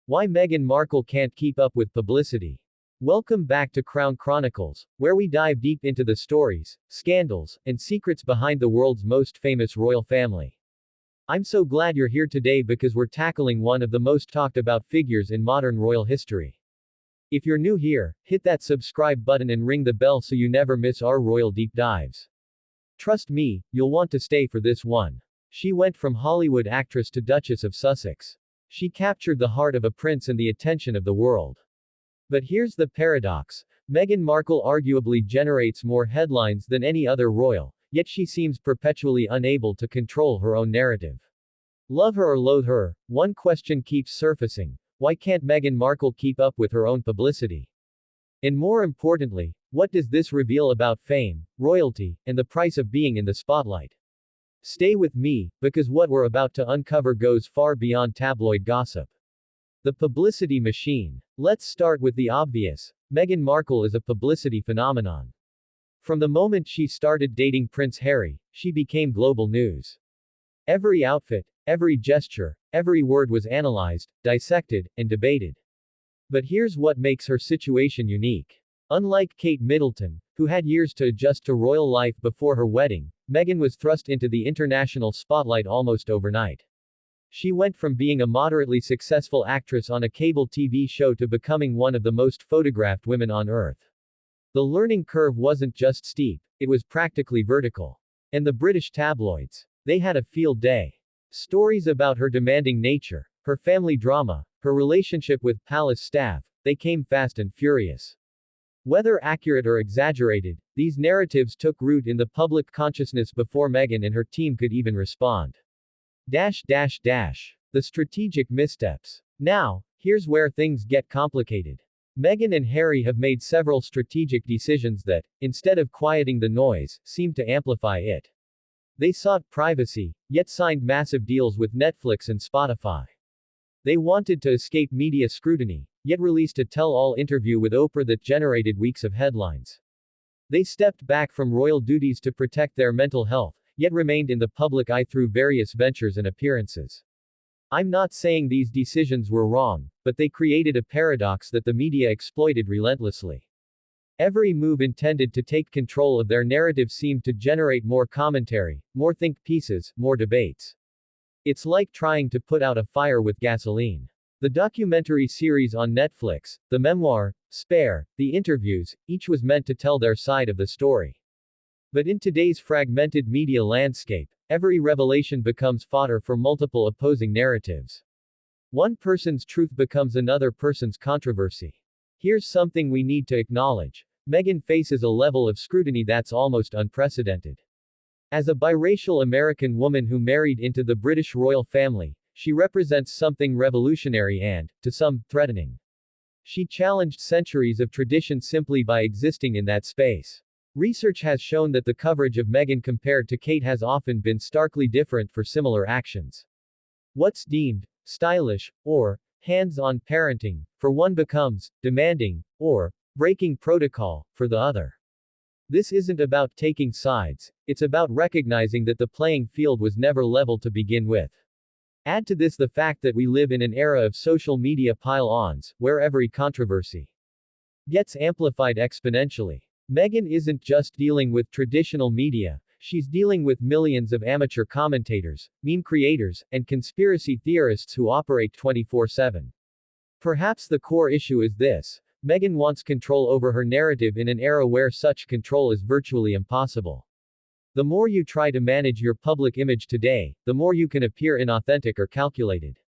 Why Meghan Markle can't keep up with publicity. Welcome back to Crown Chronicles, where we dive deep into the stories, scandals, and secrets behind the world's most famous royal family. I'm so glad you're here today because we're tackling one of the most talked about figures in modern royal history. If you're new here, hit that subscribe button and ring the bell so you never miss our royal deep dives. Trust me, you'll want to stay for this one. She went from Hollywood actress to Duchess of Sussex. She captured the heart of a prince and the attention of the world. But here's the paradox. Meghan Markle arguably generates more headlines than any other royal, yet she seems perpetually unable to control her own narrative. Love her or loathe her, one question keeps surfacing. Why can't Meghan Markle keep up with her own publicity? And more importantly, what does this reveal about fame, royalty, and the price of being in the spotlight? Stay with me, because what we're about to uncover goes far beyond tabloid gossip. The publicity machine. Let's start with the obvious. Meghan Markle is a publicity phenomenon. From the moment she started dating Prince Harry, she became global news. Every outfit, every gesture, every word was analyzed, dissected, and debated. But here's what makes her situation unique. Unlike Kate Middleton, who had years to adjust to royal life before her wedding, Meghan was thrust into the international spotlight almost overnight. She went from being a moderately successful actress on a cable TV show to becoming one of the most photographed women on earth. The learning curve wasn't just steep, it was practically vertical. And the British tabloids, they had a field day. Stories about her demanding nature, her family drama, her relationship with palace staff, they came fast and furious. Whether accurate or exaggerated, these narratives took root in the public consciousness before Meghan and her team could even respond. The strategic missteps. Now, here's where things get complicated. Meghan and Harry have made several strategic decisions that, instead of quieting the noise, seem to amplify it. They sought privacy, yet signed massive deals with Netflix and Spotify. They wanted to escape media scrutiny, yet released a tell-all interview with Oprah that generated weeks of headlines. They stepped back from royal duties to protect their mental health, yet remained in the public eye through various ventures and appearances. I'm not saying these decisions were wrong, but they created a paradox that the media exploited relentlessly. Every move intended to take control of their narrative seemed to generate more commentary, more think pieces, more debates. It's like trying to put out a fire with gasoline. The documentary series on Netflix, the memoir, Spare, the interviews, each was meant to tell their side of the story. But in today's fragmented media landscape, every revelation becomes fodder for multiple opposing narratives. One person's truth becomes another person's controversy. Here's something we need to acknowledge. Meghan faces a level of scrutiny that's almost unprecedented. As a biracial American woman who married into the British royal family, she represents something revolutionary and, to some, threatening. She challenged centuries of tradition simply by existing in that space. Research has shown that the coverage of Meghan compared to Kate has often been starkly different for similar actions. What's deemed stylish or hands-on parenting for one becomes demanding or breaking protocol for the other. This isn't about taking sides, it's about recognizing that the playing field was never level to begin with. Add to this the fact that we live in an era of social media pile-ons, where every controversy gets amplified exponentially. Meghan isn't just dealing with traditional media, she's dealing with millions of amateur commentators, meme creators, and conspiracy theorists who operate 24/7. Perhaps the core issue is this. Meghan wants control over her narrative in an era where such control is virtually impossible. The more you try to manage your public image today, the more you can appear inauthentic or calculated.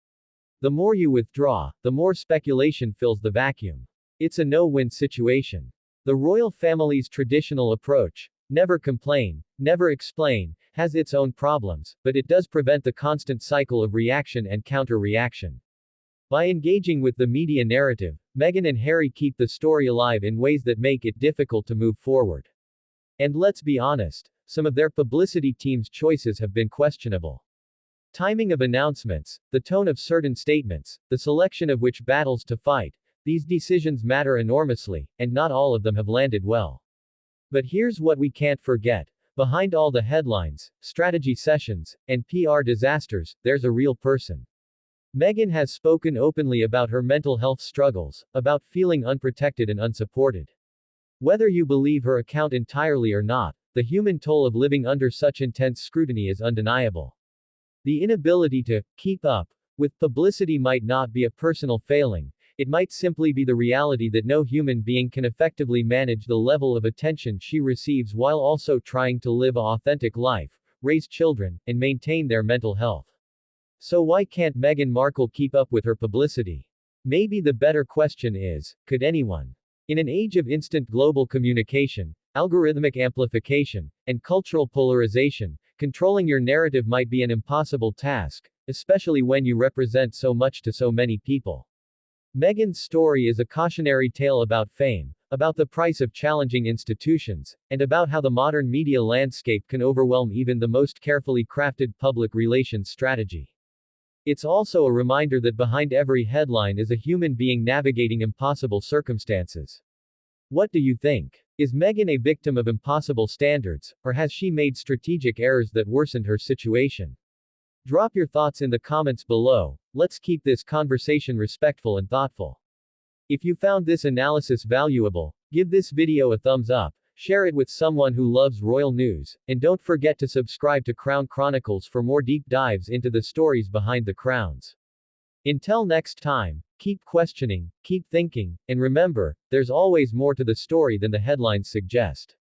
The more you withdraw, the more speculation fills the vacuum. It's a no-win situation. The royal family's traditional approach, never complain, never explain, has its own problems, but it does prevent the constant cycle of reaction and counter-reaction. By engaging with the media narrative, Meghan and Harry keep the story alive in ways that make it difficult to move forward. And let's be honest, some of their publicity team's choices have been questionable. Timing of announcements, the tone of certain statements, the selection of which battles to fight, these decisions matter enormously, and not all of them have landed well. But here's what we can't forget. Behind all the headlines, strategy sessions, and PR disasters, there's a real person. Meghan has spoken openly about her mental health struggles, about feeling unprotected and unsupported. Whether you believe her account entirely or not, the human toll of living under such intense scrutiny is undeniable. The inability to keep up with publicity might not be a personal failing, it might simply be the reality that no human being can effectively manage the level of attention she receives while also trying to live an authentic life, raise children, and maintain their mental health. So why can't Meghan Markle keep up with her publicity? Maybe the better question is, could anyone? In an age of instant global communication, algorithmic amplification, and cultural polarization, controlling your narrative might be an impossible task, especially when you represent so much to so many people. Meghan's story is a cautionary tale about fame, about the price of challenging institutions, and about how the modern media landscape can overwhelm even the most carefully crafted public relations strategy. It's also a reminder that behind every headline is a human being navigating impossible circumstances. What do you think? Is Meghan a victim of impossible standards, or has she made strategic errors that worsened her situation? Drop your thoughts in the comments below. Let's keep this conversation respectful and thoughtful. If you found this analysis valuable, give this video a thumbs up, share it with someone who loves royal news, and don't forget to subscribe to Crown Chronicles for more deep dives into the stories behind the crowns. Until next time, keep questioning, keep thinking, and remember, there's always more to the story than the headlines suggest.